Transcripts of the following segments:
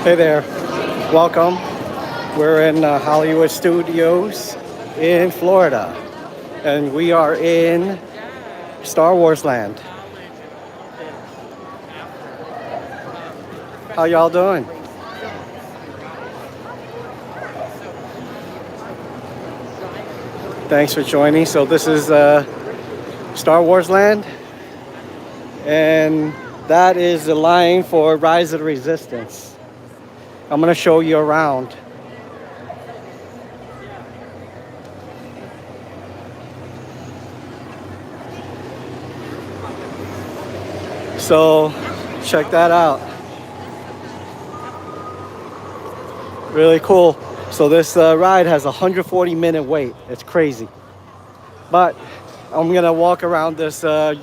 Hey there, welcome. We're in Hollywood Studios in Florida, and we are in Star Wars Land. How y'all doing? Thanks for joining. So this is Star Wars Land, and that is the line for Rise of the Resistance. I'm gonna show you around. So check that out. Really cool. So this ride has a 140-minute wait. It's crazy. But I'm gonna walk around this park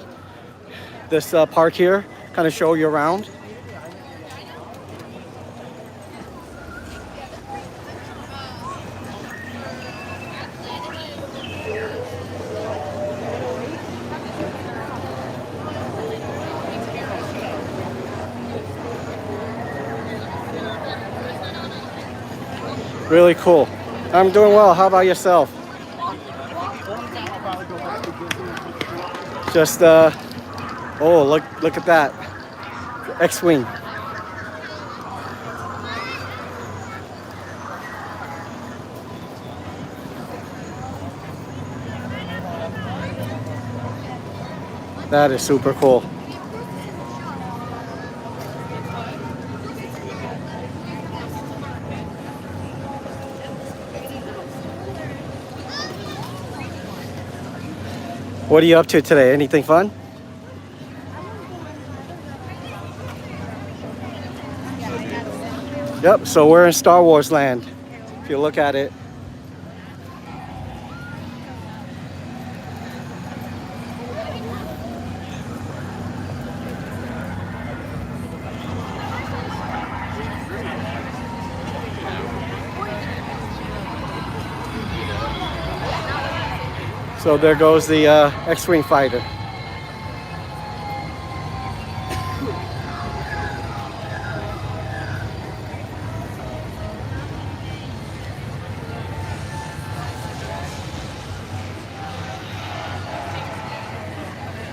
here, kind of show you around. Really cool. I'm doing well. How about yourself? Just oh, look at that X-wing. That is super cool. What are you up to today? Anything fun? Yep, so we're in Star Wars Land. If you look at it. So there goes the X-wing fighter.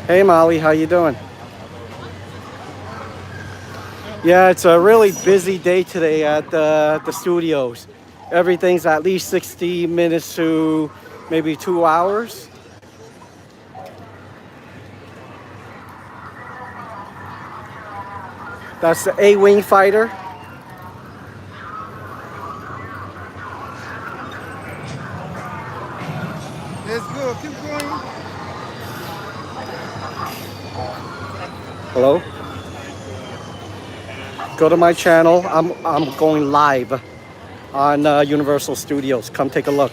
Hey Molly, how you doing? Yeah, it's a really busy day today at the studios. Everything's at least 60 minutes to maybe 2 hours. That's the A-wing fighter. Let's go. Keep going. Hello. Go to my channel. I'm going live on Universal Studios. Come take a look.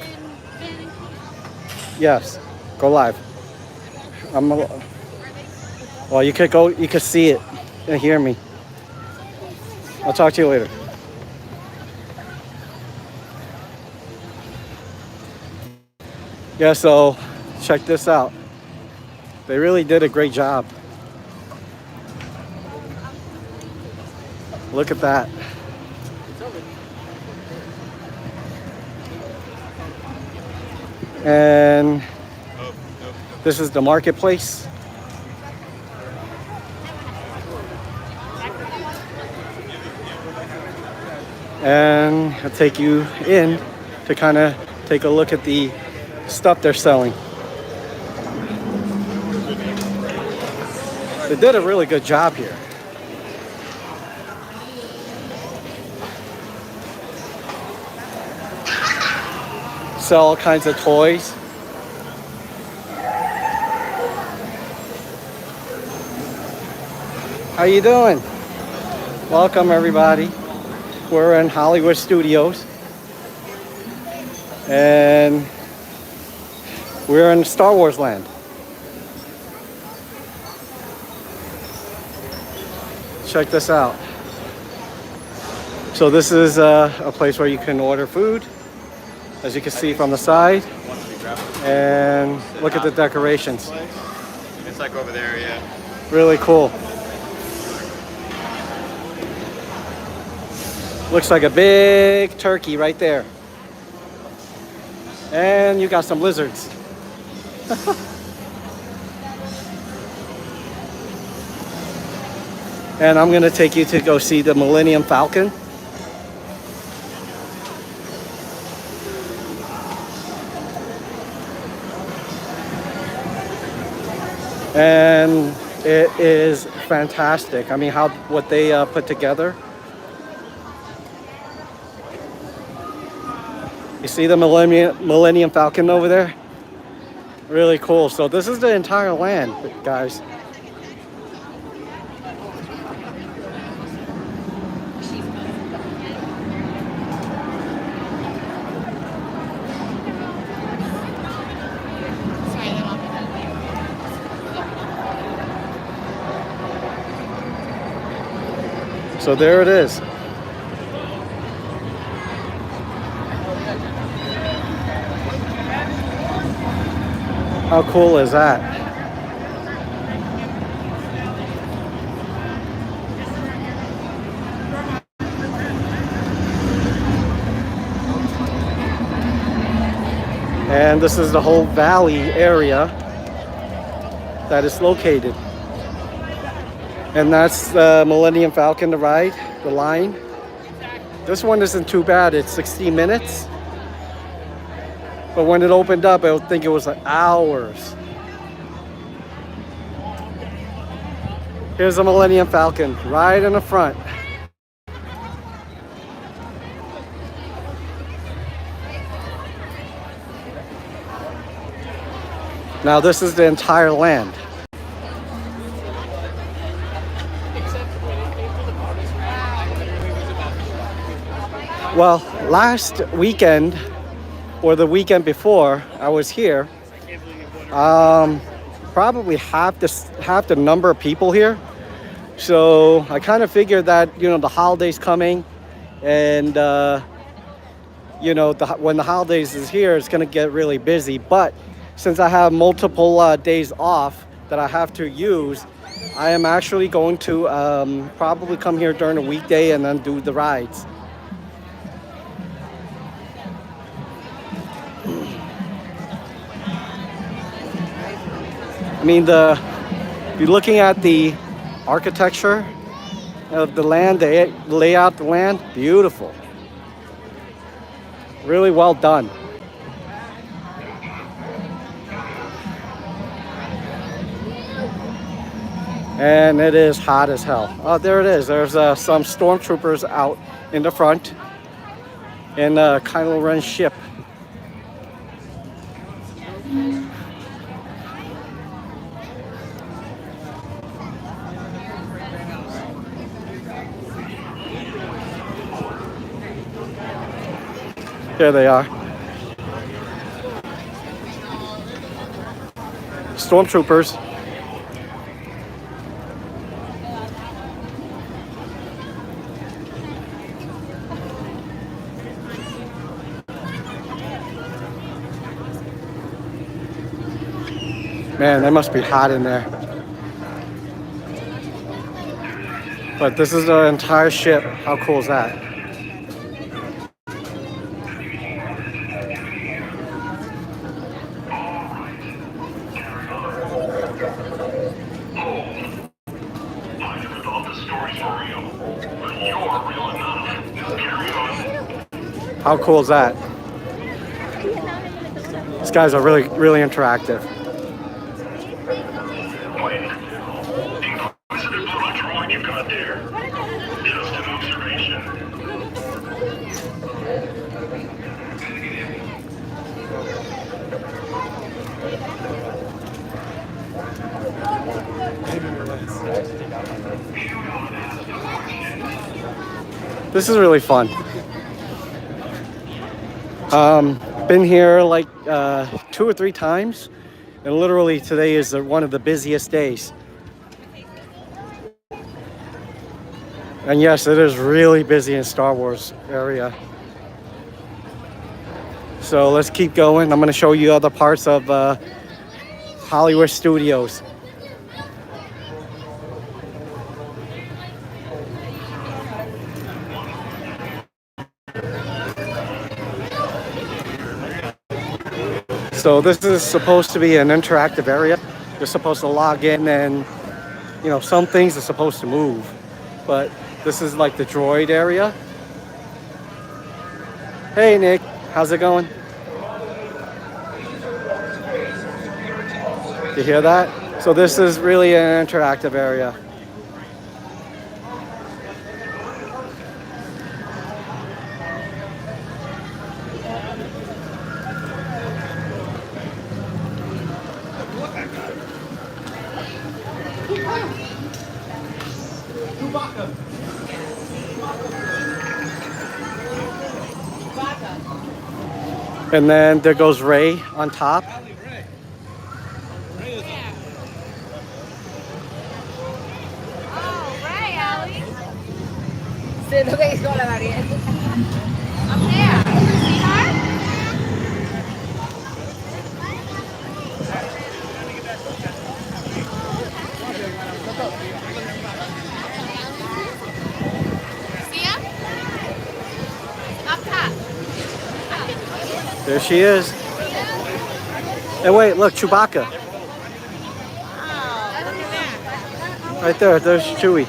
Yes, go live. Well, you could go. You could see it and hear me. I'll talk to you later. Yeah, so check this out. They really did a great job. Look at that. And this is the marketplace. And I'll take you in to kind of take a look at the stuff they're selling. They did a really good job here. Sell all kinds of toys. How you doing? Welcome everybody. We're in Hollywood Studios. And we're in Star Wars Land. Check this out. So this is a place where you can order food, as you can see from the side. And look at the decorations. It's like over there, yeah. Really cool. Looks like a big turkey right there. And you got some lizards. And I'm gonna take you to go see the Millennium Falcon. And it is fantastic. I mean, what they put together. You see the Millennium Falcon over there? Really cool. So this is the entire land, guys. So there it is. How cool is that? And this is the whole valley area that is located. And that's the Millennium Falcon, the ride, the line. This one isn't too bad. It's 60 minutes. But when it opened up, I would think it was like hours. Here's the Millennium Falcon right in the front. Now this is the entire land. Well, last weekend or the weekend before I was here, probably half the number of people here. So I kind of figured that, you know, the holidays coming, and you know, when the holidays is here, it's gonna get really busy. But since I have multiple days off that I have to use, I am actually going to probably come here during a weekday and then do the rides. I mean, if you're looking at the architecture of the land, they lay out the land, beautiful. Really well done. And it is hot as hell. Oh, there it is. There's some stormtroopers out in the front in a Kylo Ren ship. There they are. Stormtroopers. Man, they must be hot in there. But this is the entire ship. How cool is that? How cool is that? These guys are really, really interactive. This is really fun. Been here like 2 or 3 times, and literally today is one of the busiest days. And yes, it is really busy in Star Wars area. So let's keep going. I'm going to show you other parts of Hollywood Studios. So this is supposed to be an interactive area. You're supposed to log in and, some things are supposed to move. But this is like the droid area. Hey Nick, how's it going? You hear that? So this is really an interactive area. And then there goes Ray on top. Siento que hizo la variante. Up there. See her? See her? Up top. There she is. And wait, look, Chewbacca. Oh, look at that. Right there, there's Chewie.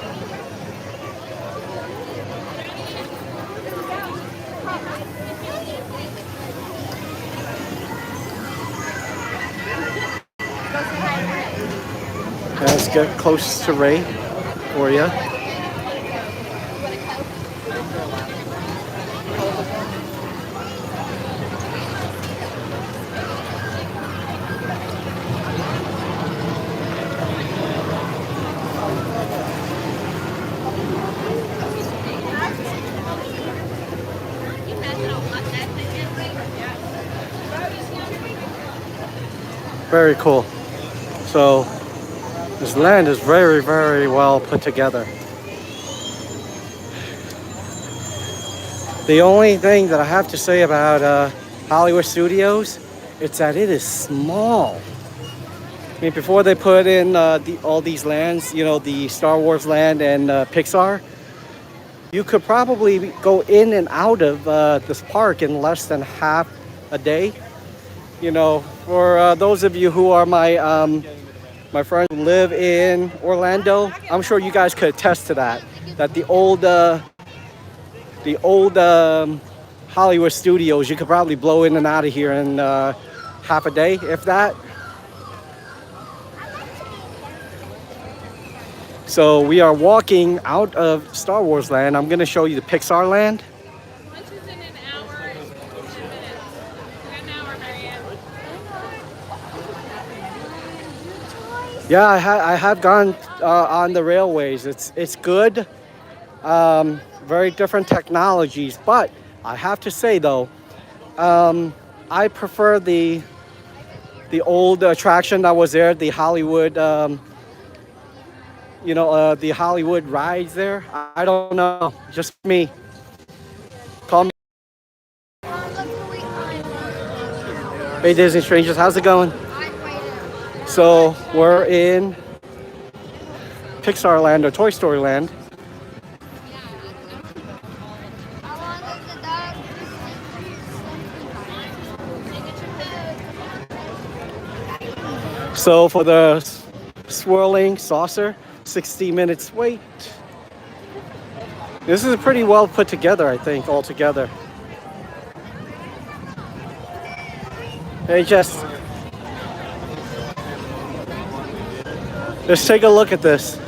Let's get close to Ray for you. Very cool. So this land is very, very well put together. The only thing that I have to say about Hollywood Studios, it's that it is small. I mean, before they put in all these lands, the Star Wars land and Pixar, you could probably go in and out of this park in less than half a day. For those of you who are my friends who live in Orlando, I'm sure you guys could attest to that. That the old Hollywood Studios, you could probably blow in and out of here in half a day, if that. So we are walking out of Star Wars land. I'm going to show you the Pixar land. Lunch is in an hour and 10 minutes. An hour, Marianne. Yeah, I have gone on the railways. It's good. Very different technologies, but I have to say though, I prefer the old attraction that was there, the Hollywood. The Hollywood rides there. I don't know, just me. Call me. Hey Disney Strangers, how's it going? So we're in Pixar Land or Toy Story Land. So for the swirling saucer, 60 minutes wait. This is pretty well put together, I think, altogether. Hey, Jess. Let's take a look at this.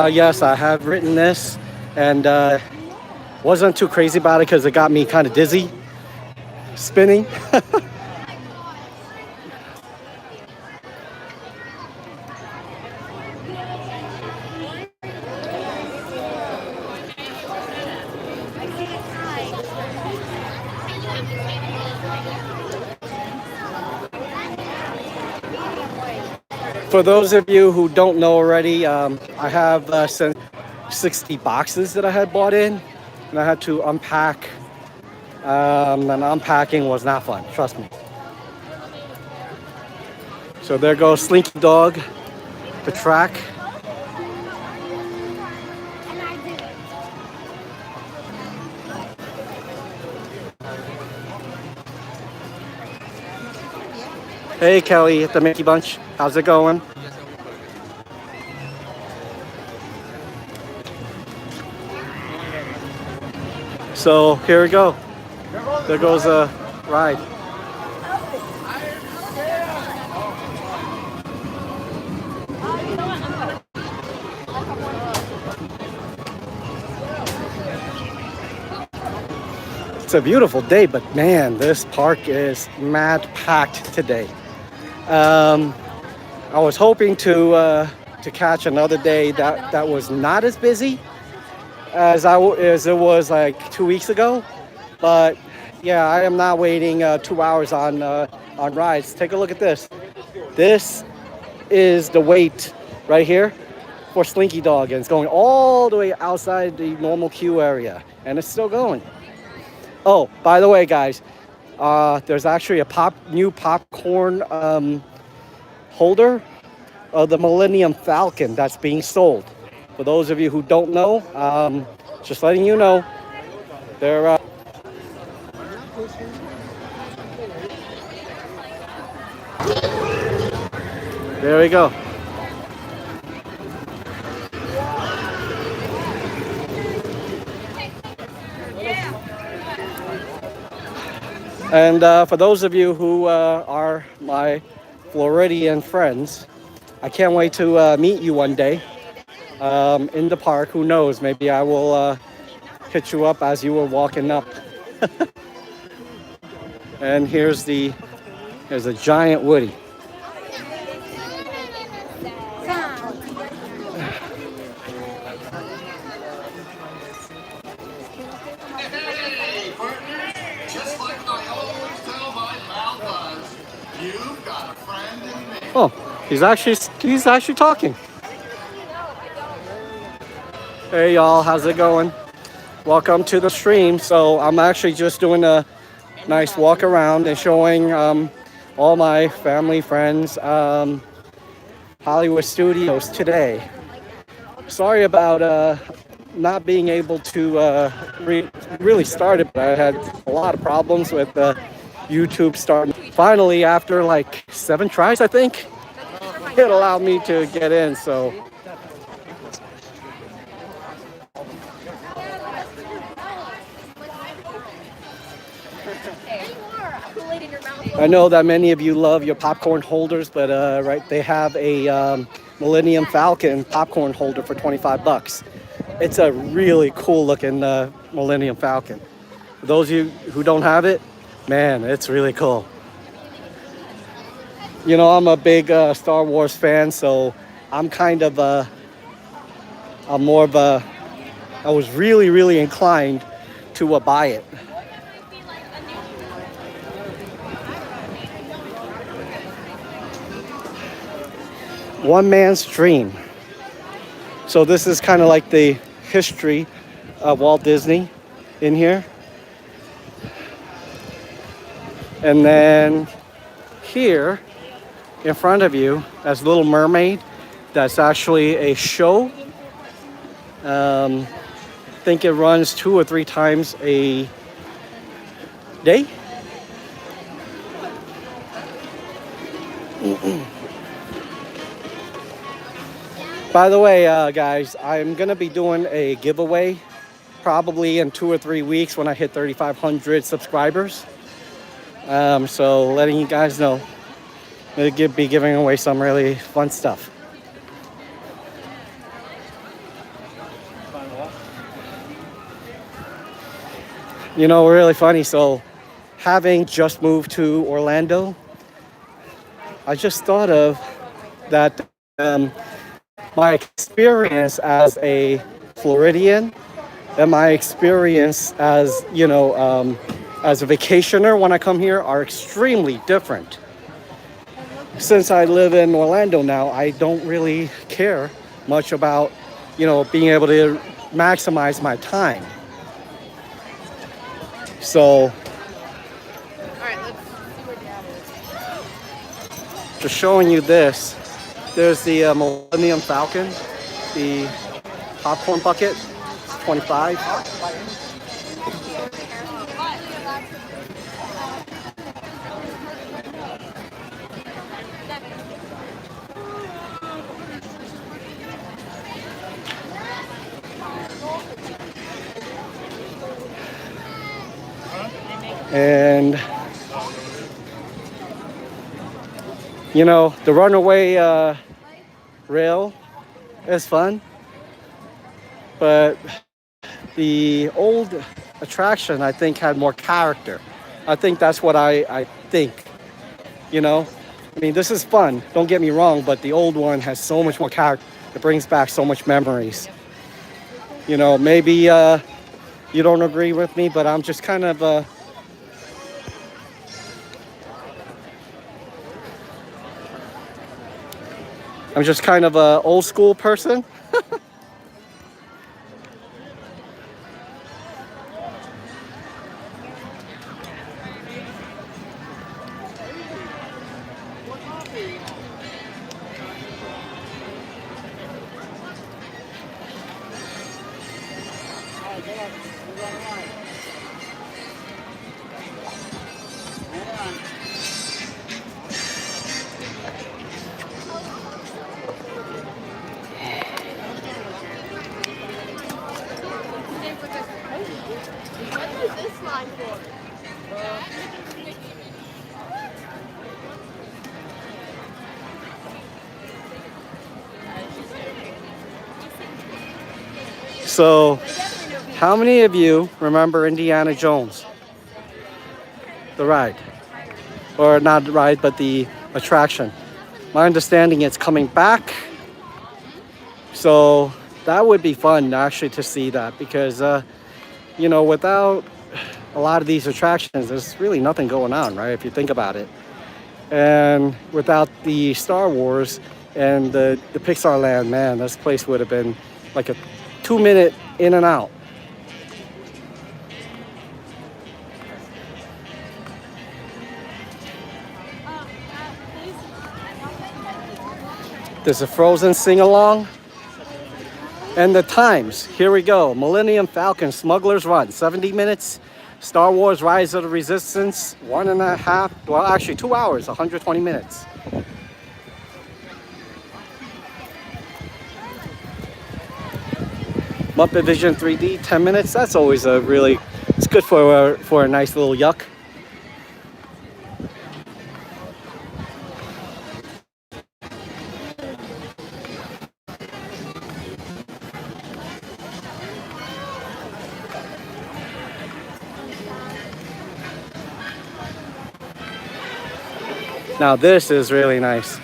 Yes, I have written this and wasn't too crazy about it because it got me kind of dizzy, spinning. For those of you who don't know already, I have sent 60 boxes that I had bought in, and I had to unpack, and unpacking was not fun, trust me. So there goes Slinky Dog, the track. Hey Kelly at the Mickey Bunch, how's it going? So here we go. There goes a ride. It's a beautiful day, but man, this park is mad packed today. I was hoping to catch another day that was not as busy as it was like 2 weeks ago, but yeah, I am not waiting 2 hours on rides. Take a look at this. This is the wait right here for Slinky Dog, and it's going all the way outside the normal queue area, and it's still going. Oh, by the way, guys, there's actually a new popcorn holder of the Millennium Falcon that's being sold. For those of you who don't know, just letting you know, they're there we go. And for those of you who are my Floridian friends, I can't wait to meet you one day in the park. Who knows? Maybe I will hit you up as you were walking up. And here's a giant Woody. Oh, he's actually talking. Hey y'all, how's it going? Welcome to the stream. So I'm actually just doing a nice walk around and showing all my family, friends, Hollywood studios today. Sorry about not being able to really start it, but I had a lot of problems with YouTube starting. Finally, after like 7 tries, I think, it allowed me to get in. So I know that many of you love your popcorn holders, but right, they have a Millennium Falcon popcorn holder for $25. It's a really cool looking Millennium Falcon. For those of you who don't have it, man, it's really cool. You know, I'm a big Star Wars fan, so I'm kind of I was really inclined to buy it. One man's dream. So this is kind of like the history of Walt Disney in here. And then here in front of you, that's Little Mermaid. That's actually a show. I think it runs 2 or 3 times a day. By the way, guys, I'm going to be doing a giveaway probably in 2 or 3 weeks when I hit 3,500 subscribers. So letting you guys know, I'm going to be giving away some really fun stuff. You know, really funny. So having just moved to Orlando, I just thought of that my experience as a Floridian and my experience as, you know, as a vacationer when I come here are extremely different. Since I live in Orlando now, I don't really care much about, you know, being able to maximize my time. So, just showing you this. There's the Millennium Falcon, the popcorn bucket, 25. And you know, the runaway rail is fun, but the old attraction I think had more character. I think that's what I think, you know. I mean, this is fun, don't get me wrong, but the old one has so much more character. It brings back so much memories. You know, maybe you don't agree with me, but I'm just kind of a old school person. So, how many of you remember Indiana Jones? The ride. Or not the ride, but the attraction. My understanding it's coming back. So, that would be fun actually to see that because, you know, without a lot of these attractions, there's really nothing going on, right? If you think about it. And without the Star Wars and the Pixar land, man, this place would have been like a 2-minute in and out. There's a Frozen sing-along. And the times, here we go. Millennium Falcon Smuggler's Run, 70 minutes. Star Wars Rise of the Resistance, 1.5, well actually 2 hours, 120 minutes. Muppet Vision 3D, 10 minutes. That's always a really, it's good for a nice little yuck. Now this is really nice.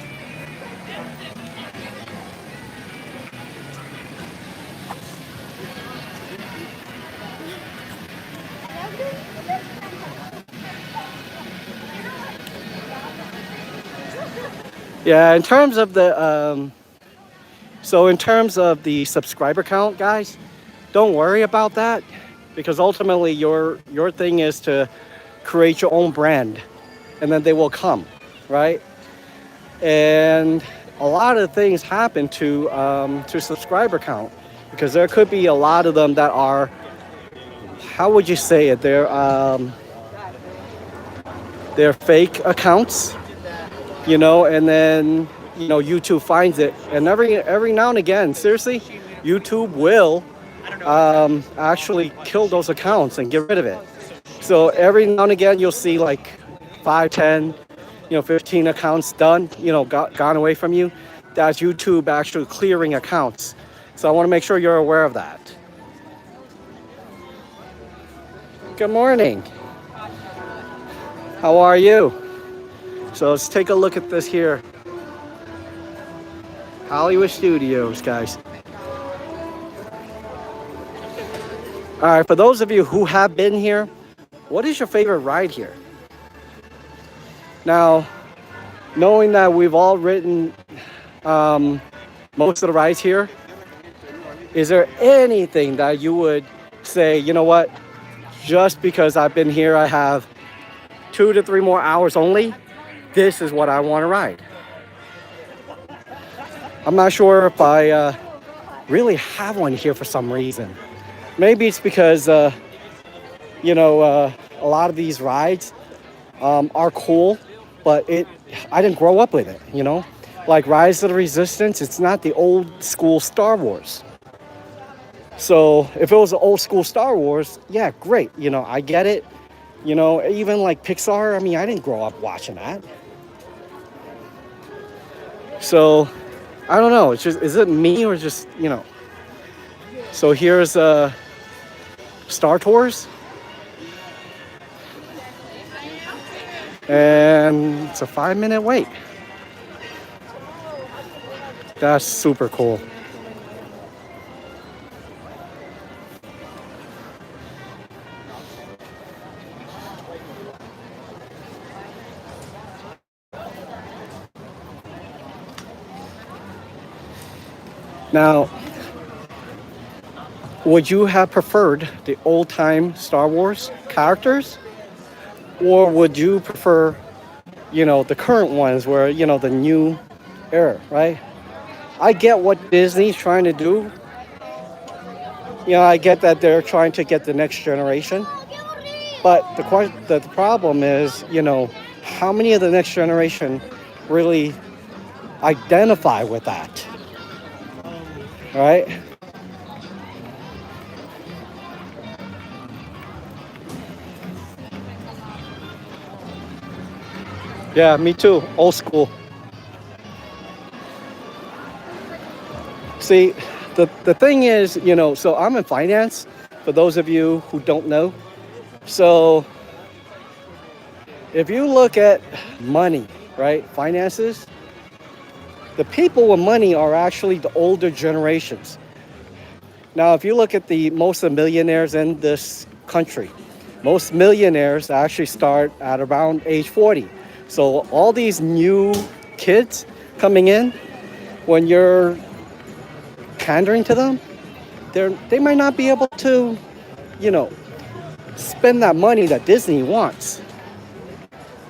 Yeah, in terms of the subscriber count, guys, don't worry about that because ultimately your thing is to create your own brand and then they will come, right? And a lot of things happen to subscriber count because there could be a lot of them that are, how would you say it? They're fake accounts. You know, and then, you know, YouTube finds it. And every now and again, seriously, YouTube will actually kill those accounts and get rid of it. So every now and again, you'll see like 5, 10, 15 accounts done, gone away from you. That's YouTube actually clearing accounts. So I want to make sure you're aware of that. Good morning. How are you? So let's take a look at this here. Hollywood Studios, guys. All right, for those of you who have been here, what is your favorite ride here? Now, knowing that we've all ridden most of the rides here, is there anything that you would say, you know what, just because I've been here, I have 2 to 3 more hours only, this is what I want to ride? I'm not sure if I really have one here for some reason. Maybe it's because a lot of these rides are cool, but I didn't grow up with it. Like Rise of the Resistance, it's not the old school Star Wars. So if it was an old school Star Wars, yeah, great. I get it. Even like Pixar, I mean, I didn't grow up watching that. So I don't know. It's just, is it me or just. So here's Star Tours. And it's a 5-minute wait. That's super cool. Now, would you have preferred the old-time Star Wars characters? Or would you prefer, the current ones where, the new era, right? I get what Disney's trying to do. I get that they're trying to get the next generation. But the problem is, how many of the next generation really identify with that, right? Yeah, me too. Old school. See, the thing is, so I'm in finance, for those of you who don't know. So if you look at money, right, finances, the people with money are actually the older generations. Now, if you look at most of the millionaires in this country, most millionaires actually start at around age 40. So all these new kids coming in, when you're pandering to them, they might not be able to, spend that money that Disney wants.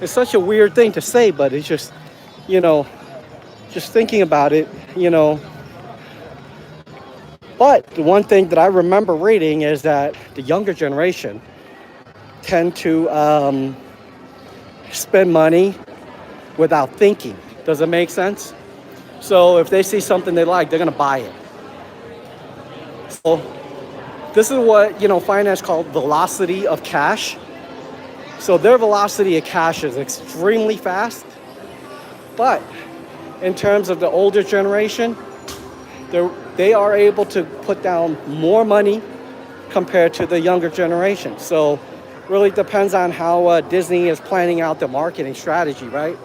It's such a weird thing to say, but it's just, just thinking about it, But the one thing that I remember reading is that the younger generation tend to spend money without thinking. Does it make sense? So if they see something they like, they're gonna buy it. So this is what finance called velocity of cash. So their velocity of cash is extremely fast. But in terms of the older generation, they are able to put down more money compared to the younger generation. So really depends on how Disney is planning out the marketing strategy, right?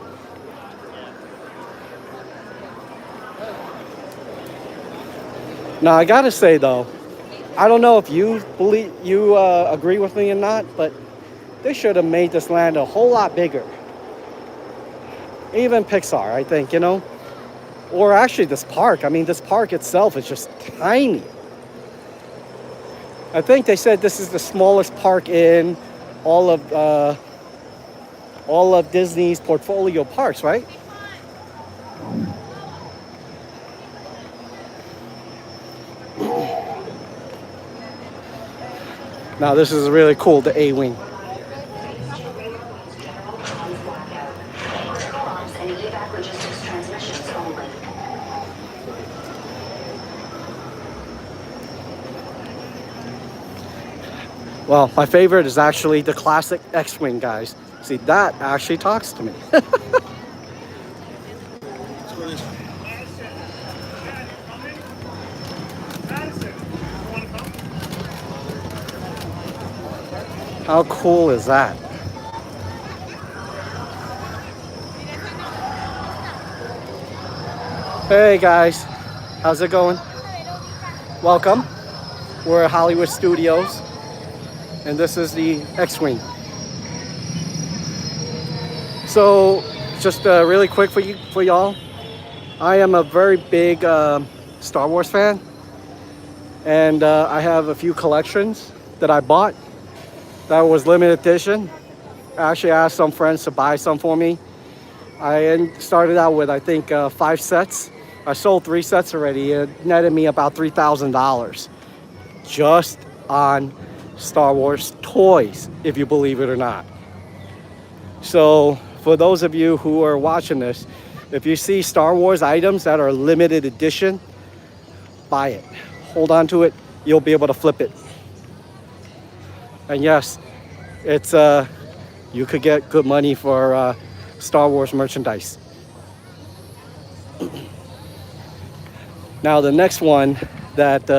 Now I gotta say though, I don't know if you agree with me or not, but they should have made this land a whole lot bigger. Even Pixar, I think, or actually this park. I mean, this park itself is just tiny. I think they said this is the smallest park in all of Disney's portfolio parks, right? Now this is really cool, the A-Wing. Well, my favorite is actually the classic X-Wing, guys. See, that actually talks to me. How cool is that? Hey guys, how's it going? Welcome. We're at Hollywood Studios, and this is the X-Wing. So, just really quick for y'all. I am a very big Star Wars fan, and I have a few collections that I bought that was limited edition. I actually asked some friends to buy some for me. I started out with, I think, 5 sets I sold 3 sets already. It netted me about $3,000 just on Star Wars toys, if you believe it or not. So for those of you who are watching this, if you see Star Wars items that are limited edition, buy it. Hold on to it. You'll be able to flip it. And yes, it's you could get good money for Star Wars merchandise. Now the next one that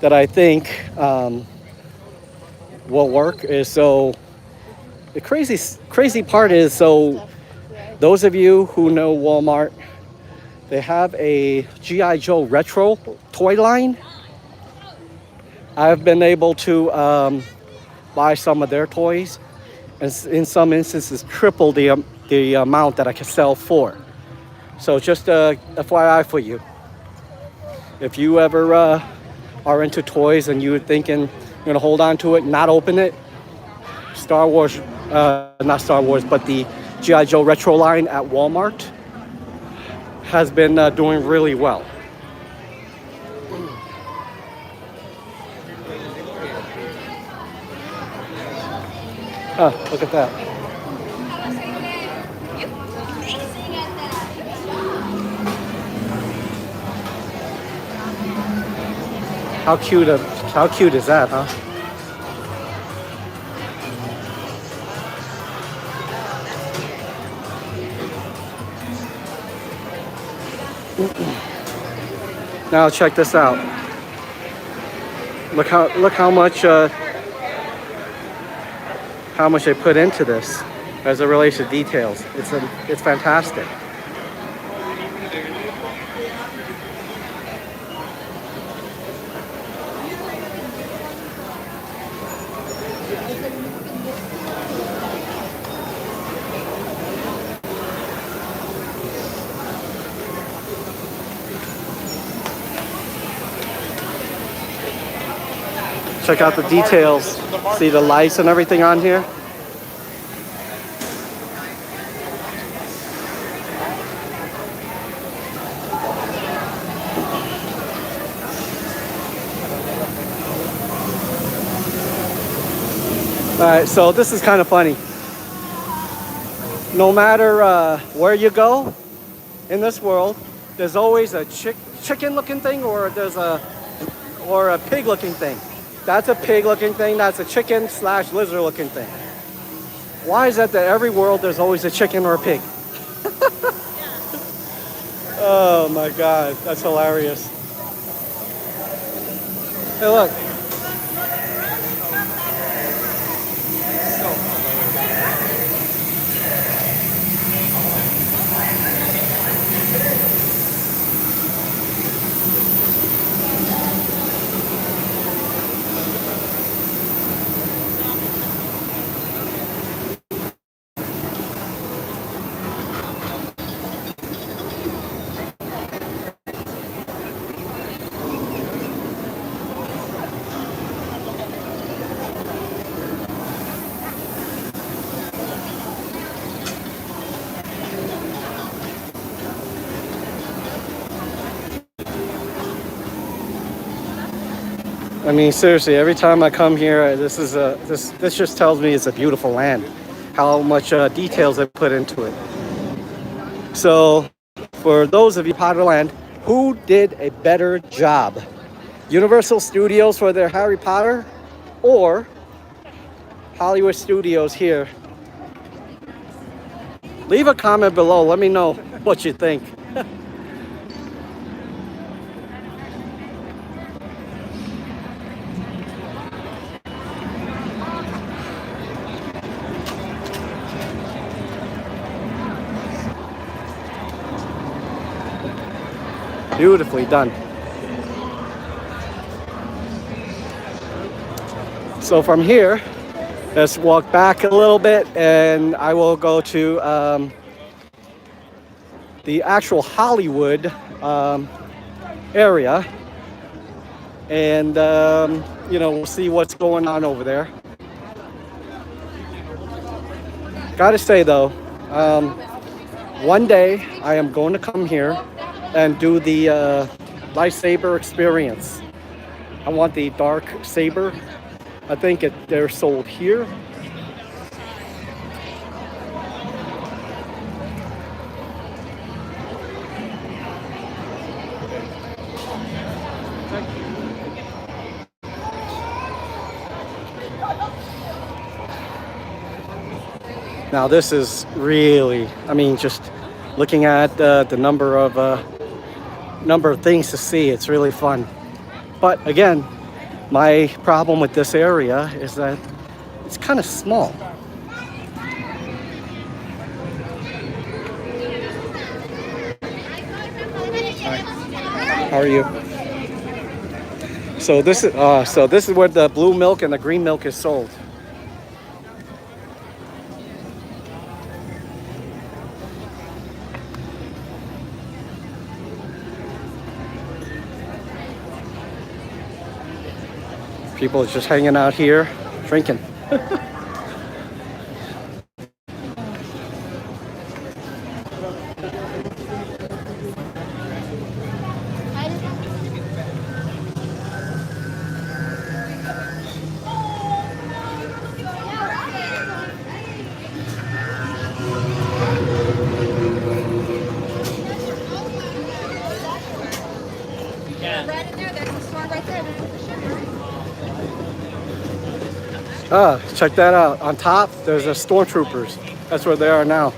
I think will work is, so the crazy part is, so those of you who know Walmart, they have a G.I. Joe retro toy line. I've been able to buy some of their toys, and in some instances triple the amount that I can sell for. So just a FYI for you. If you ever are into toys and you're thinking you're gonna hold on to it, not open it, Star Wars, not Star Wars, but the G.I. Joe retro line at Walmart has been doing really well. Look at that. How cute is that, huh? Now check this out. Look how much they put into this as it relates to details. It's fantastic. Check out the details. See the lights and everything on here? Alright, so this is kind of funny. No matter where you go in this world, there's always a chicken looking thing, or there's a pig looking thing. That's a pig looking thing, that's a chicken / lizard looking thing. Why is that every world there's always a chicken or a pig? Oh my God, that's hilarious. Hey, look. I mean, seriously, every time I come here, this just tells me it's a beautiful land. How much details they put into it. So, for those of you Potterland, who did a better job? Universal Studios for their Harry Potter, or Hollywood Studios here? Leave a comment below. Let me know what you think. Beautifully done. So from here, let's walk back a little bit, and I will go to the actual Hollywood area, and we'll see what's going on over there. Gotta say though, one day I am going to come here and do the lightsaber experience. I want the dark saber. I think they're sold here. Now this is really, I mean, just looking at the number of things to see, it's really fun. But again, my problem with this area is that it's kind of small. How are you? So this is where the blue milk and the green milk is sold. People are just hanging out here, drinking. Right in there, there's a store right there. Ah, check that out. On top, there's a stormtroopers. That's where they are now.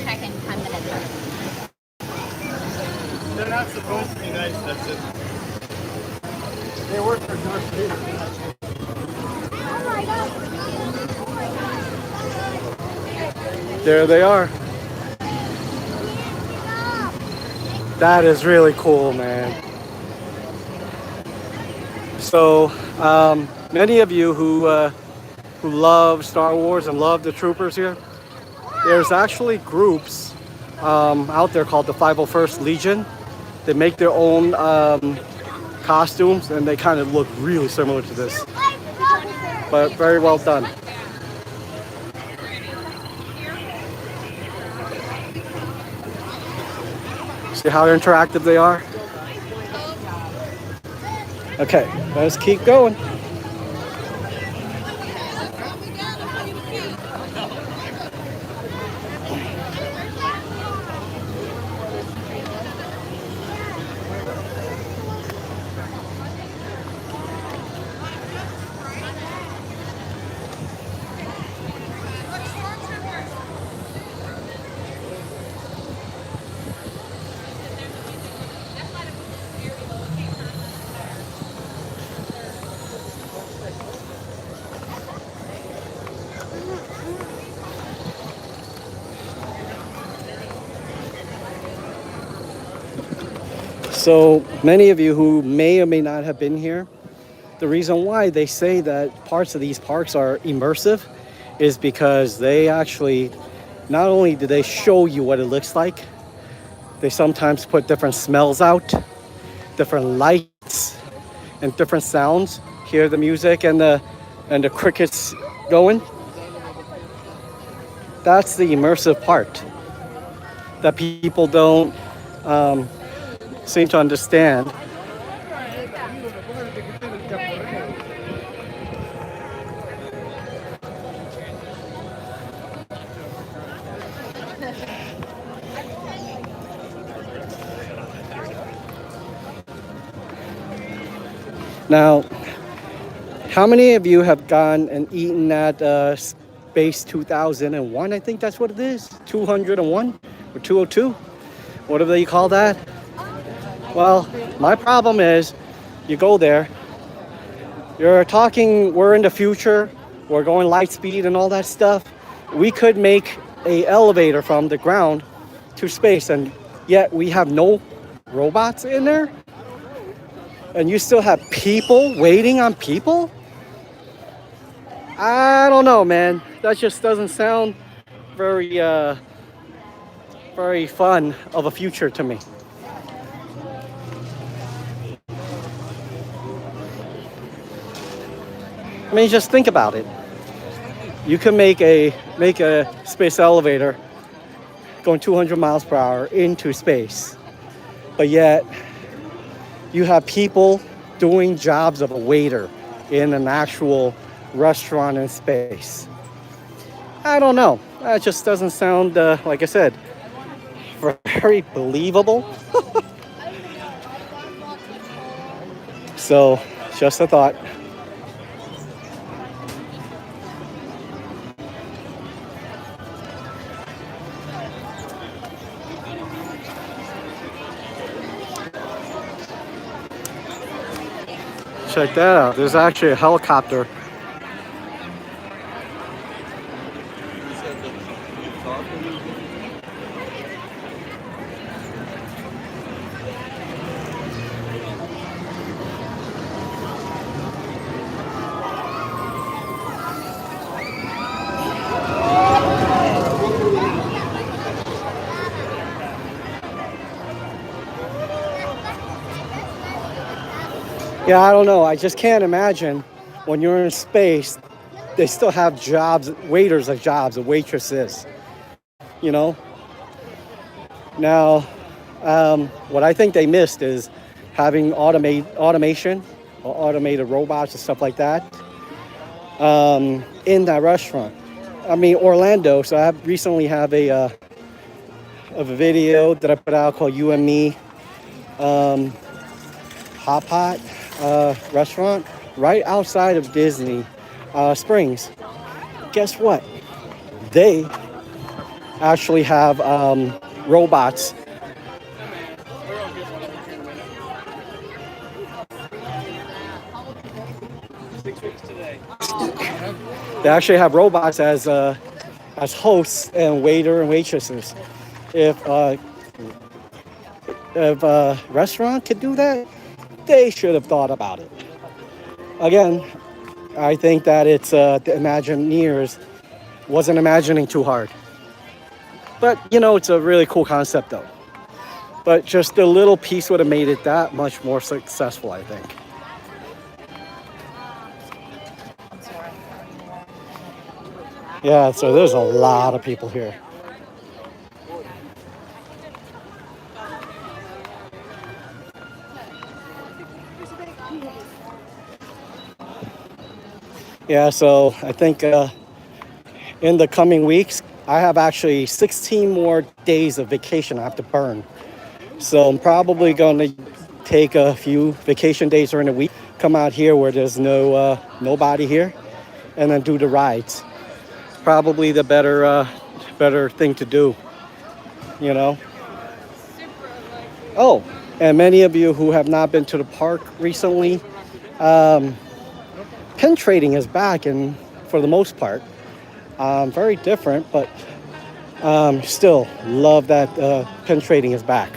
Second, 10 minutes. They're not supposed to be nice, that's it. They work for Darth Vader. There they are. That is really cool, man. So, many of you who love Star Wars and love the troopers here, there's actually groups out there called the 501st Legion. They make their own costumes, and they kind of look really similar to this, but very well done. See how interactive they are? Okay, let's keep going. So many of you who may or may not have been here, the reason why they say that parts of these parks are immersive is because they actually, not only do they show you what it looks like, they sometimes put different smells out, different lights, and different sounds. Hear the music and the crickets going. That's the immersive part that people don't seem to understand. Now, how many of you have gone and eaten at Space 2001? I think that's what it is. 201 or 202, whatever you call that. Well, my problem is, you go there, you're talking, we're in the future, we're going light speed and all that stuff. We could make a elevator from the ground to space, and yet we have no robots in there? And you still have people waiting on people? I don't know, man. That just doesn't sound very, very fun of a future to me. I mean, just think about it. You can make a space elevator going 200 miles per hour into space, but yet you have people doing jobs of a waiter in an actual restaurant in space. I don't know. That just doesn't sound, like I said, very believable. So, just a thought. Check that out. There's actually a helicopter. Yeah, I don't know. I just can't imagine when you're in space, they still have jobs, waiters like jobs, and waitresses. You know? Now, what I think they missed is having automation or automated robots and stuff like that in that restaurant. I mean, Orlando. So I recently have a video that I put out called "You and Me." Hot Pot restaurant right outside of Disney Springs. Guess what? They actually have robots. They actually have robots as hosts and waiter and waitresses. If a restaurant could do that, they should have thought about it. Again, I think that it's the Imagineers wasn't imagining too hard. But, it's a really cool concept, though. But just a little piece would have made it that much more successful, I think. Yeah, so there's a lot of people here. Yeah, so I think in the coming weeks, I have actually 16 more days of vacation I have to burn. So I'm probably going to take a few vacation days during the week, come out here where there's nobody here, and then do the rides. Probably the better thing to do, Oh, and many of you who have not been to the park recently, pin trading is back, and for the most part, very different, but still love that pin trading is back.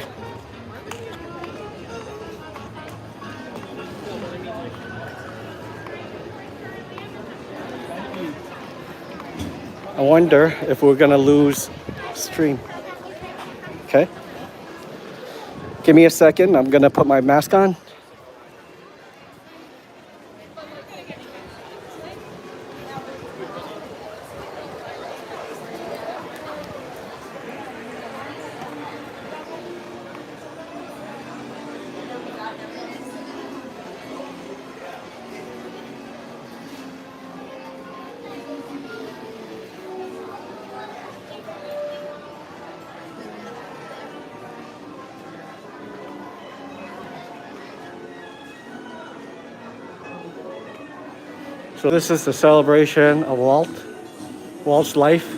I wonder if we're gonna lose stream. Okay. Give me a second. I'm gonna put my mask on. So this is the celebration of Walt's life.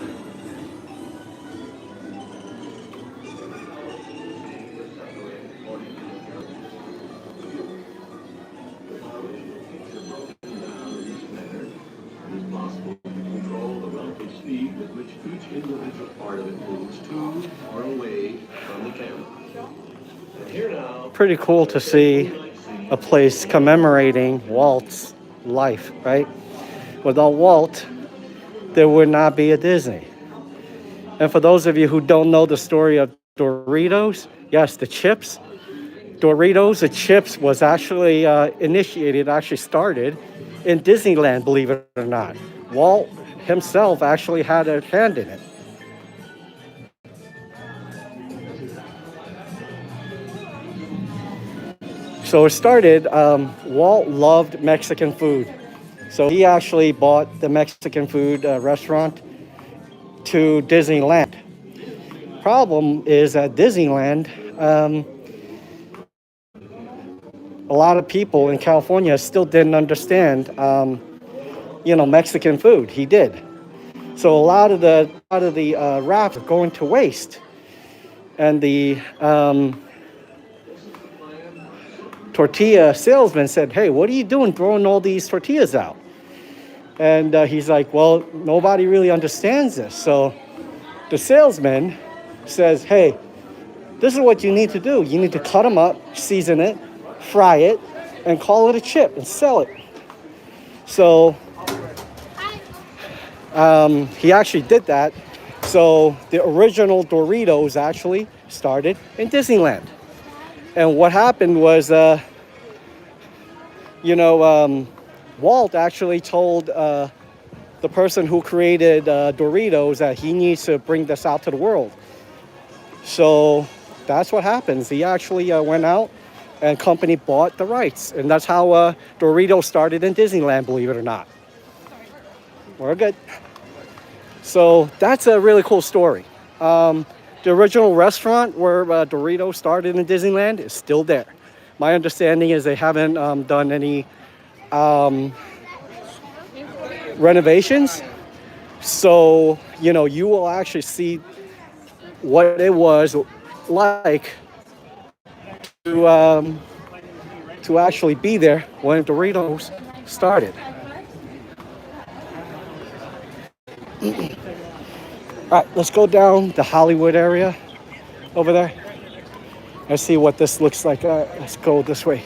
Pretty cool to see a place commemorating Walt's life, right? Without Walt, there would not be a Disney. And for those of you who don't know the story of Doritos, yes, the chips. Doritos, the chips was actually actually started in Disneyland, believe it or not. Walt himself actually had a hand in it. So it started, Walt loved Mexican food. So he actually bought the Mexican food restaurant to Disneyland. Problem is at Disneyland, a lot of people in California still didn't understand, Mexican food. He did. So a lot of the wraps are going to waste, and the tortilla salesman said, "Hey, what are you doing throwing all these tortillas out?" And he's like, "Well, nobody really understands this." So the salesman says, "Hey, this is what you need to do. You need to cut them up, season it, fry it, and call it a chip and sell it." So he actually did that. So the original Doritos actually started in Disneyland. And what happened was, Walt actually told the person who created Doritos that he needs to bring this out to the world. So that's what happens. He actually went out and company bought the rights. And that's how Doritos started in Disneyland, believe it or not. We're good. So that's a really cool story. The original restaurant where Doritos started in Disneyland is still there. My understanding is they haven't done any renovations. So, you will actually see what it was like to actually be there when Doritos started. All right, let's go down the Hollywood area over there. Let's see what this looks like. Let's go this way.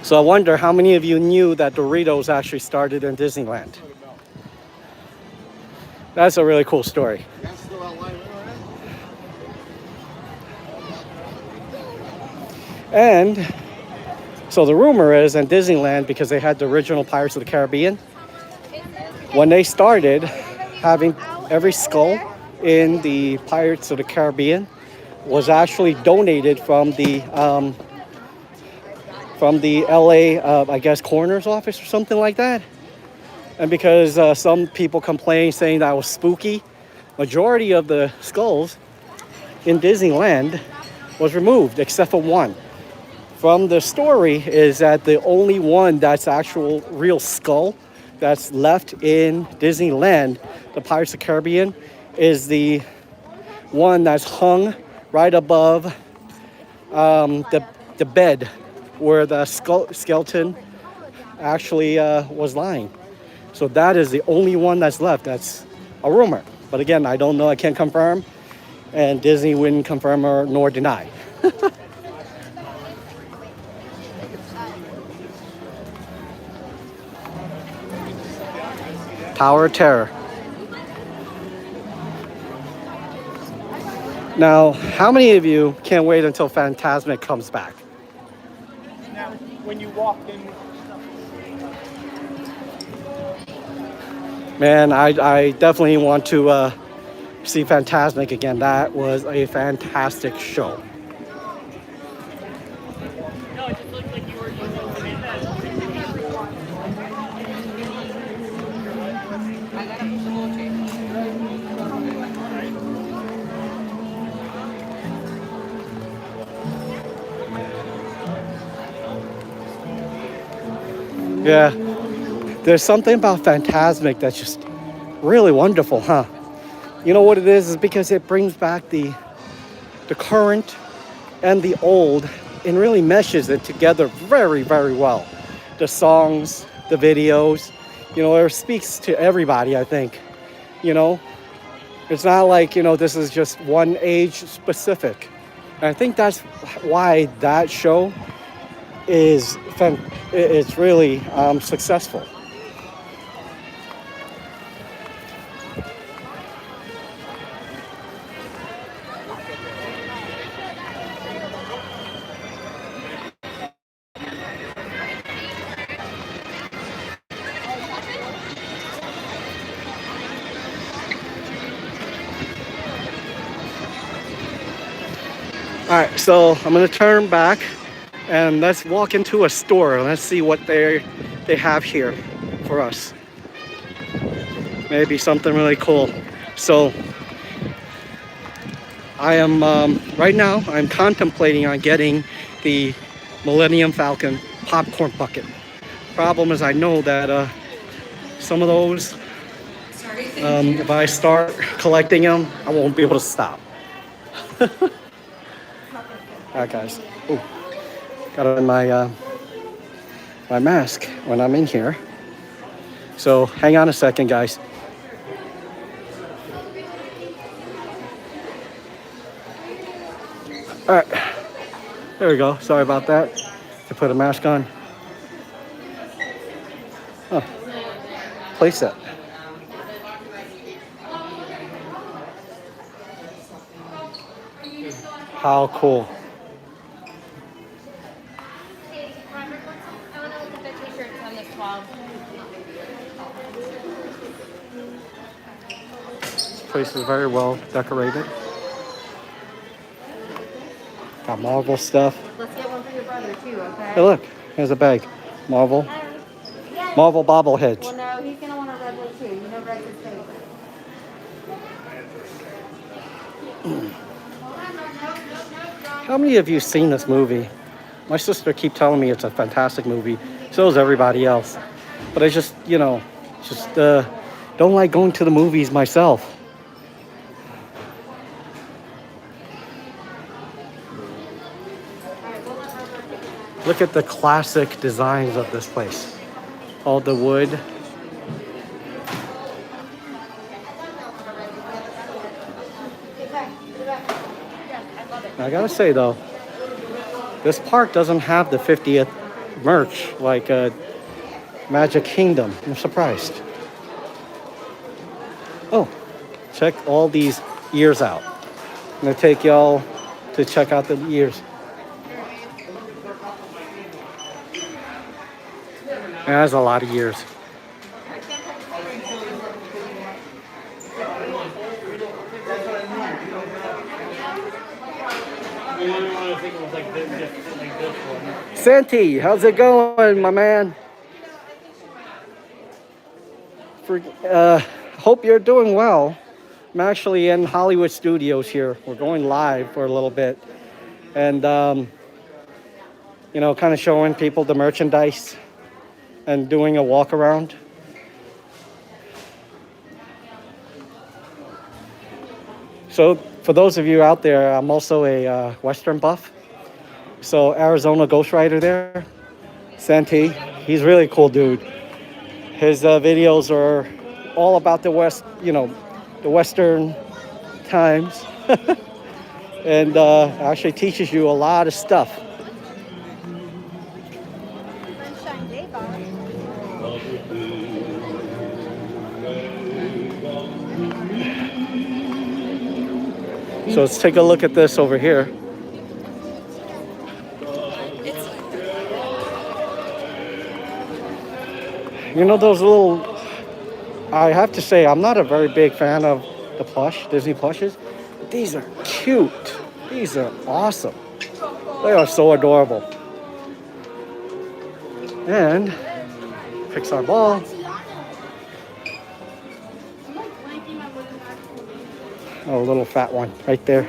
So I wonder how many of you knew that Doritos actually started in Disneyland. That's a really cool story. And so the rumor is in Disneyland, because they had the original Pirates of the Caribbean, when they started having every skull in the Pirates of the Caribbean was actually donated from the LA, I guess, coroner's office or something like that. And because some people complained saying that was spooky, majority of the skulls in Disneyland was removed except for one. From the story is that the only one that's actual real skull that's left in Disneyland, the Pirates of the Caribbean, is the one that's hung right above the bed where the skeleton actually was lying. So that is the only one that's left. That's a rumor. But again, I don't know. I can't confirm. And Disney wouldn't confirm or nor deny. Tower of Terror. Now, how many of you can't wait until Fantasmic comes back? Now, when you walked in, Man, I definitely want to see Fantasmic again. That was a fantastic show. No, it just looked like you were using Yeah, there's something about Fantasmic that's just really wonderful, huh? You know what it is because it brings back the current and the old and really meshes it together very, very well. The songs, the videos, it speaks to everybody, I think. It's not like, this is just one age specific. And I think that's why that show it's really successful. All right, so I'm gonna turn back and let's walk into a store and let's see what they have here for us. Maybe something really cool. So I am right now. I'm contemplating on getting the Millennium Falcon popcorn bucket. Problem is, I know that some of those, if I start collecting them, I won't be able to stop. All right, guys. Ooh, got on my mask when I'm in here. So hang on a second, guys. All right, there we go. Sorry about that. To put a mask on. Oh, play set. How cool. I want to look at the t-shirts on this wall. This place is very well decorated. Got Marvel stuff. Let's get one for your brother too, okay? Hey, look, here's a bag. Marvel. Yeah. Marvel bobbleheads. Well, no, he's gonna want a red one too. You know red's his favorite. How many of you seen this movie? My sister keep telling me it's a fantastic movie. So is everybody else. But I just, don't like going to the movies myself. Look at the classic designs of this place. All the wood. I gotta say though, this park doesn't have the 50th merch like Magic Kingdom. I'm surprised. Oh, check all these years out. I'm gonna take y'all to check out the years. That's a lot of years. Santi, how's it going, my man? Hope you're doing well. I'm actually in Hollywood Studios here. We're going live for a little bit. And, kind of showing people the merchandise and doing a walk around. So for those of you out there, I'm also a Western buff. So Arizona Ghost Rider there, Santi, he's really cool dude. His videos are all about the West, the Western times. And actually teaches you a lot of stuff. Sunshine Day Bar. So let's take a look at this over here. Those little, I have to say, I'm not a very big fan of the Disney plushes. These are cute. These are awesome. They are so adorable. And Pixar ball. Oh, a little fat one right there.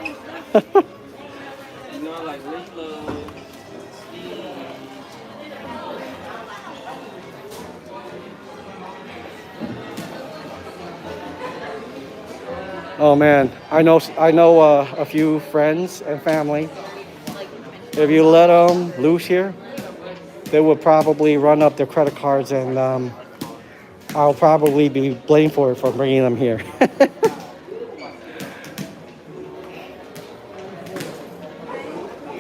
Oh man, I know a few friends and family. If you let them loose here, they would probably run up their credit cards, and I'll probably be blamed for bringing them here.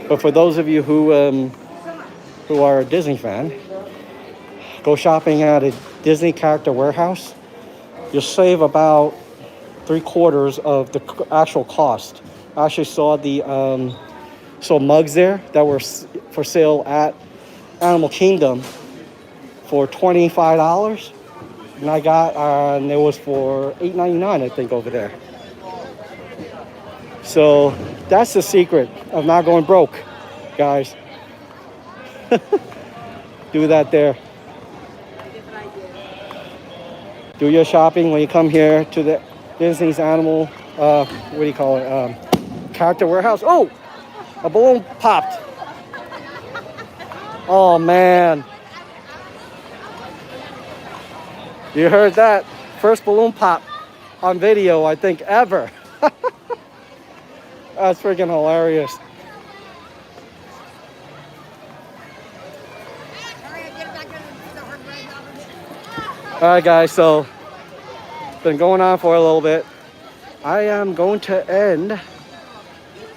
But for those of you who are a Disney fan, go shopping at a Disney character warehouse. You'll save about 3/4 of the actual cost. I actually saw the mugs there that were for sale at Animal Kingdom for $25, and I got and it was for $8.99 I think over there. So that's the secret of not going broke, guys. Do that there. Do your shopping when you come here to the Disney's animal, what do you call it? Character warehouse. Oh, a balloon popped. Oh man. You heard that? First balloon pop on video, I think, ever. That's freaking hilarious. All right, guys, so it's been going on for a little bit. I am going to end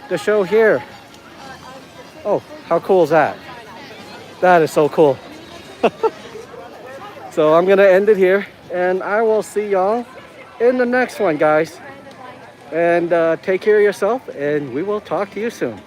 the show here. Oh, how cool is that? That is so cool. So I'm going to end it here, and I will see y'all in the next one, guys. And take care of yourself, and we will talk to you soon.